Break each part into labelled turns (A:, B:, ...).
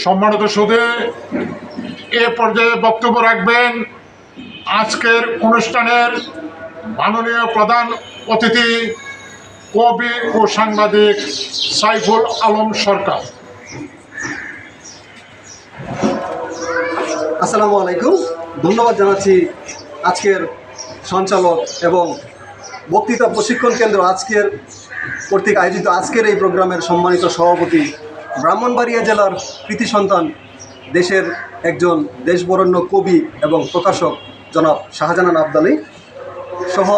A: সম্মানিত সুধী, এ পর্যায়ে বক্তব্য রাখবেন আজকের অনুষ্ঠানের মাননীয় প্রধান অতিথি কবি ও সাংবাদিক সাইফুল আলম সরকার।
B: আসসালামু আলাইকুম। ধন্যবাদ জানাচ্ছি আজকের সঞ্চালক এবং বক্তৃতা প্রশিক্ষণ কেন্দ্র আজকের কর্তৃক আয়োজিত আজকের এই প্রোগ্রামের সম্মানিত সভাপতি, ব্রাহ্মণবাড়িয়া জেলার কৃতি সন্তান, দেশের একজন দেশবরেণ্য কবি এবং প্রকাশক জনাব শাহজাহান আবদালী সহ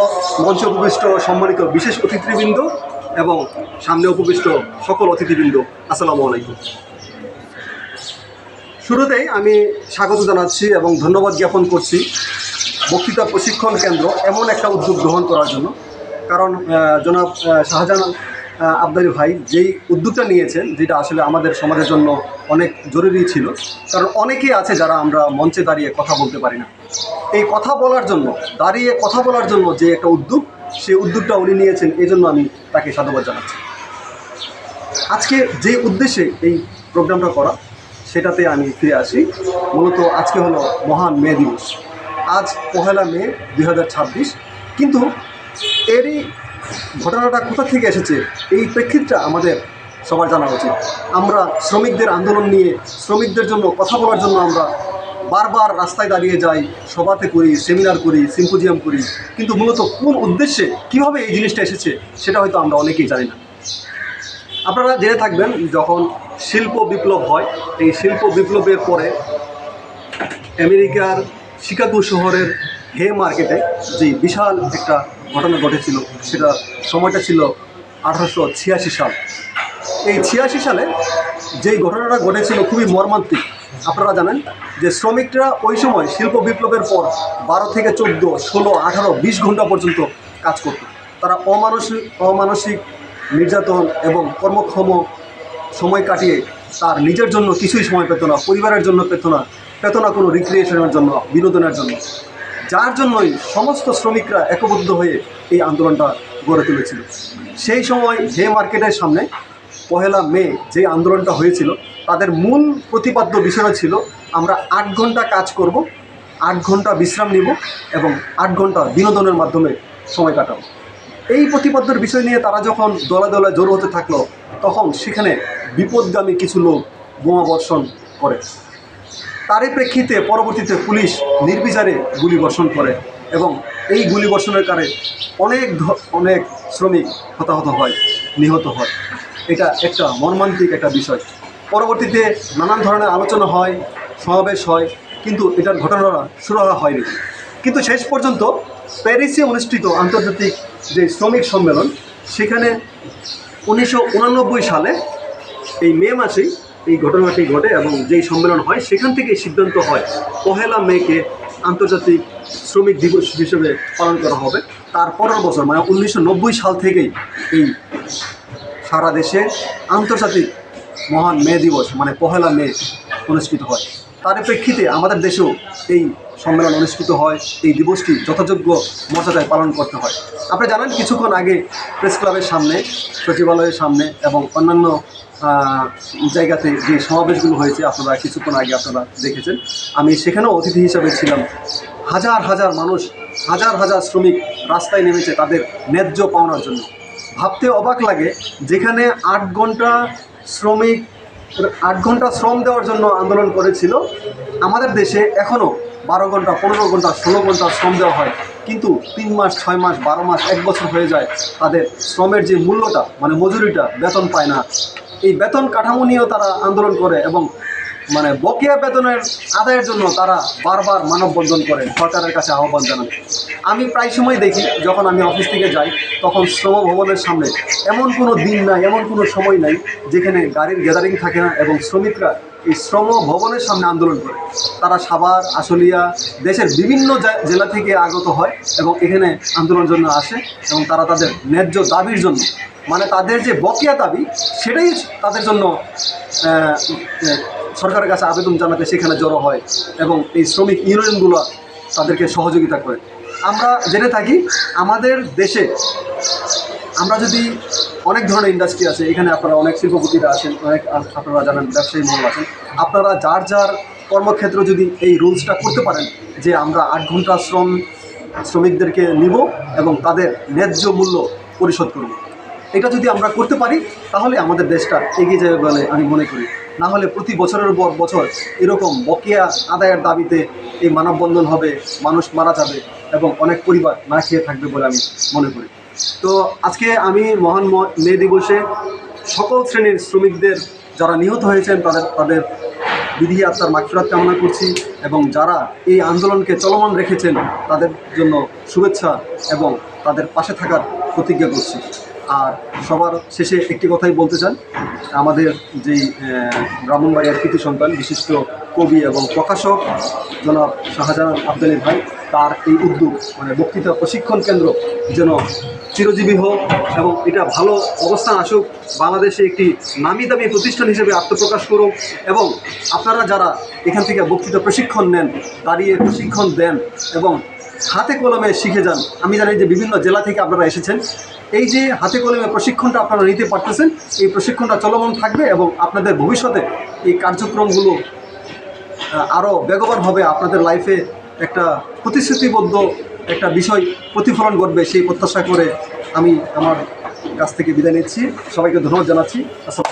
B: মঞ্চে উপবিষ্ট সম্মানিত বিশেষ অতিথিবৃন্দ এবং সামনে উপবিষ্ট সকল অতিথিবৃন্দ, আসসালামু আলাইকুম। শুরুতেই আমি স্বাগত জানাচ্ছি এবং ধন্যবাদ জ্ঞাপন করছি বক্তৃতা প্রশিক্ষণ কেন্দ্র এমন একটা উদ্যোগ গ্রহণ করার জন্য। কারণ জনাব শাহজাহান আবদালী ভাই যেই উদ্যোগটা নিয়েছেন, যেটা আসলে আমাদের সমাজের জন্য অনেক জরুরি ছিল। কারণ অনেকেই আছে যারা আমরা মঞ্চে দাঁড়িয়ে কথা বলতে পারি না। এই কথা বলার জন্য, দাঁড়িয়ে কথা বলার জন্য যে একটা উদ্যোগ, সেই উদ্যোগটা উনি নিয়েছেন, এই জন্য আমি তাকে সাধুবাদ জানাচ্ছি। আজকে যে উদ্দেশ্যে এই প্রোগ্রামটা করা, সেটাতে আমি ফিরে আসি। মূলত আজকে হলো মহান মে দিবস। আজ 1 মে 2026। কিন্তু এরই ঘটনাটা কোথা থেকে এসেছে, এই প্রেক্ষিতটা আমাদের সবার জানা উচিত। আমরা শ্রমিকদের আন্দোলন নিয়ে, শ্রমিকদের জন্য কথা বলার জন্য আমরা বারবার রাস্তায় দাঁড়িয়ে যাই, সভাতে করি, সেমিনার করি, সিম্পোজিয়াম করি, কিন্তু মূলত কোন উদ্দেশ্যে, কীভাবে এই জিনিসটা এসেছে, সেটা হয়তো আমরা অনেকেই জানি না। আপনারা জেনে থাকবেন, যখন শিল্প বিপ্লব হয়, এই শিল্প বিপ্লবের পরে আমেরিকার শিকাগো শহরের হে মার্কেটে যে বিশাল একটা ঘটনা ঘটেছিল, সেটা সময়টা ছিল 1886 সাল। এই 86 সালে যেই ঘটনাটা ঘটেছিল খুবই মর্মান্তিক। আপনারা জানেন যে শ্রমিকরা ওই সময় শিল্প বিপ্লবের পর 12 থেকে 14, 16, 18, 20 ঘন্টা পর্যন্ত কাজ করত। তারা অমানসিক নির্যাতন এবং কর্মক্ষম সময় কাটিয়ে তার নিজের জন্য কিছুই সময় পেত না, পরিবারের জন্য পেত না কোনো রিক্রিয়েশনের জন্য, বিনোদনের জন্য। যার জন্যই সমস্ত শ্রমিকরা একবদ্ধ হয়ে এই আন্দোলনটা গড়ে তুলেছিল। সেই সময় হে মার্কেটের সামনে 1 মে যে আন্দোলনটা হয়েছিল, তাদের মূল প্রতিপাদ্য বিষয় ছিল, আমরা 8 ঘন্টা কাজ করব, 8 ঘন্টা বিশ্রাম নিব এবং 8 ঘন্টা বিনোদনের মাধ্যমে সময় কাটাবো। এই প্রতিপাদ্যের বিষয় নিয়ে তারা যখন দলে দলে জড়ো হতে থাকলো, তখন সেখানে বিপদগামী কিছু লোক বোমা বর্ষণ করে। তারই প্রেক্ষিতে পরবর্তীতে পুলিশ নির্বিচারে গুলি বর্ষণ করে এবং এই গুলি বর্ষণের কারণে অনেক শ্রমিক হতাহত হয়, নিহত হয়। এটা একটা মর্মান্তিক একটা বিষয়। পরবর্তীতে নানান ধরনের আলোচনা হয়, সমাবেশ হয়, কিন্তু এটার ঘটনাটা সুরাহা হয়নি। কিন্তু শেষ পর্যন্ত প্যারিসে অনুষ্ঠিত আন্তর্জাতিক যে শ্রমিক সম্মেলন, সেখানে 1989 সালে এই মে মাসেই এই ঘটনাটি ঘটে এবং যেই সম্মেলন হয়, সেখান থেকে সিদ্ধান্ত হয় 1 মেকে আন্তর্জাতিক শ্রমিক দিবস হিসেবে পালন করা হবে। তার পরের বছর মানে 1990 সাল থেকেই এই সারা দেশে আন্তর্জাতিক মহান মে দিবস মানে 1 মে অনুষ্ঠিত হয়। তার প্রেক্ষিতে আমাদের দেশেও এই সম্মেলন অনুষ্ঠিত হয়। এই দিবসটি যথাযোগ্য মর্যাদায় পালন করতে হয়। আপনি জানেন, কিছুক্ষণ আগে প্রেস ক্লাবের সামনে, সচিবালয়ের সামনে এবং অন্যান্য জায়গাতে যে সমাবেশগুলো হয়েছে, আপনারা কিছুক্ষণ আগে দেখেছেন। আমি সেখানেও অতিথি হিসাবে ছিলাম। হাজার হাজার মানুষ, হাজার হাজার শ্রমিক রাস্তায় নেমেছে তাদের ন্যায্য পাওনার জন্য। ভাবতে অবাক লাগে, যেখানে 8 ঘন্টা শ্রম দেওয়ার জন্য আন্দোলন করেছিল, আমাদের দেশে এখনও 12 ঘন্টা, 15 ঘন্টা, 16 ঘন্টা শ্রম দেওয়া হয়। কিন্তু 3 মাস, 6 মাস, 12 মাস, 1 বছর হয়ে যায়, তাদের শ্রমের যে মূল্যটা মানে মজুরিটা, বেতন পায় না। এই বেতন কাঠামো নিয়েও তারা আন্দোলন করে এবং মানে বকেয়া বেতনের আদায়ের জন্য তারা বারবার মানববন্ধন করে, সরকারের কাছে আহ্বান জানান। আমি প্রায় সময় দেখি, যখন আমি অফিস থেকে যাই, তখন শ্রম ভবনের সামনে এমন কোনো দিন নাই, এমন কোনো সময় নাই যেখানে গাড়ির গ্যাদারিং থাকে না এবং শ্রমিকরা এই শ্রম ভবনের সামনে আন্দোলন করে। তারা সাভার, আশুলিয়া, দেশের বিভিন্ন জেলা থেকে আগত হয় এবং এখানে আন্দোলনের জন্য আসে এবং তারা তাদের ন্যায্য দাবির জন্য, মানে তাদের যে বকেয়া দাবি, সেটাই তাদের জন্য সরকারের কাছে আবেদন জানাতে সেখানে জড়ো হয় এবং এই শ্রমিক ইউনিয়নগুলো তাদেরকে সহযোগিতা করে। আমরা জেনে থাকি, আমাদের দেশে আমরা যদি অনেক ধরনের ইন্ডাস্ট্রি আছে, এখানে আপনারা অনেক শিল্পপতিরা আছেন, অনেক আপনারা জানেন ব্যবসায়ী মহল আছেন। আপনারা যার যার কর্মক্ষেত্র যদি এই রুলসটা করতে পারেন যে আমরা 8 ঘন্টা শ্রমিকদেরকে নিব এবং তাদের ন্যায্য মূল্য পরিশোধ করব, এটা যদি আমরা করতে পারি তাহলে আমাদের দেশটা এগিয়ে যাবে বলে আমি মনে করি। না হলে প্রতি বছরের পর বছর এরকম বকেয়া আদায়ের দাবিতে এই মানববন্ধন হবে, মানুষ মারা যাবে এবং অনেক পরিবার না খেয়ে থাকবে বলে আমি মনে করি। তো আজকে আমি মহান মে দিবসে সকল শ্রেণীর শ্রমিকদের যারা নিহত হয়েছেন তাদের বিধি আত্মার মাগফিরাত কামনা করছি এবং যারা এই আন্দোলনকে চলমান রেখেছেন তাদের জন্য শুভেচ্ছা এবং তাদের পাশে থাকার প্রতিজ্ঞা করছি। আর সবার শেষে একটি কথাই বলতে চান, আমাদের যেই ব্রাহ্মণবাড়িয়ার কৃতি সন্তান বিশিষ্ট কবি এবং প্রকাশক জনাব শাহজাহান আবদালী ভাই, তার এই উদ্যোগ মানে বক্তৃতা প্রশিক্ষণ কেন্দ্র যেন চিরজীবী হোক এবং এটা ভালো অবস্থান আসুক, বাংলাদেশে একটি নামি দামি প্রতিষ্ঠান হিসেবে আত্মপ্রকাশ করুক এবং আপনারা যারা এখান থেকে বক্তৃতা প্রশিক্ষণ নেন, দাঁড়িয়ে প্রশিক্ষণ দেন এবং হাতে কলমে শিখে যান। আমি জানি যে বিভিন্ন জেলা থেকে আপনারা এসেছেন, এই যে হাতে কলমে প্রশিক্ষণটা আপনারা নিতে পারতেছেন, এই প্রশিক্ষণটা চলমান থাকবে এবং আপনাদের ভবিষ্যতে এই কার্যক্রমগুলো আরও বেগবানভাবে আপনাদের লাইফে একটা প্রতিশ্রুতিবদ্ধ একটা বিষয় প্রতিফলন ঘটবে সেই প্রত্যাশা করে আমি আমার কাছ থেকে বিদায় নিচ্ছি। সবাইকে ধন্যবাদ জানাচ্ছি। আসসালাম।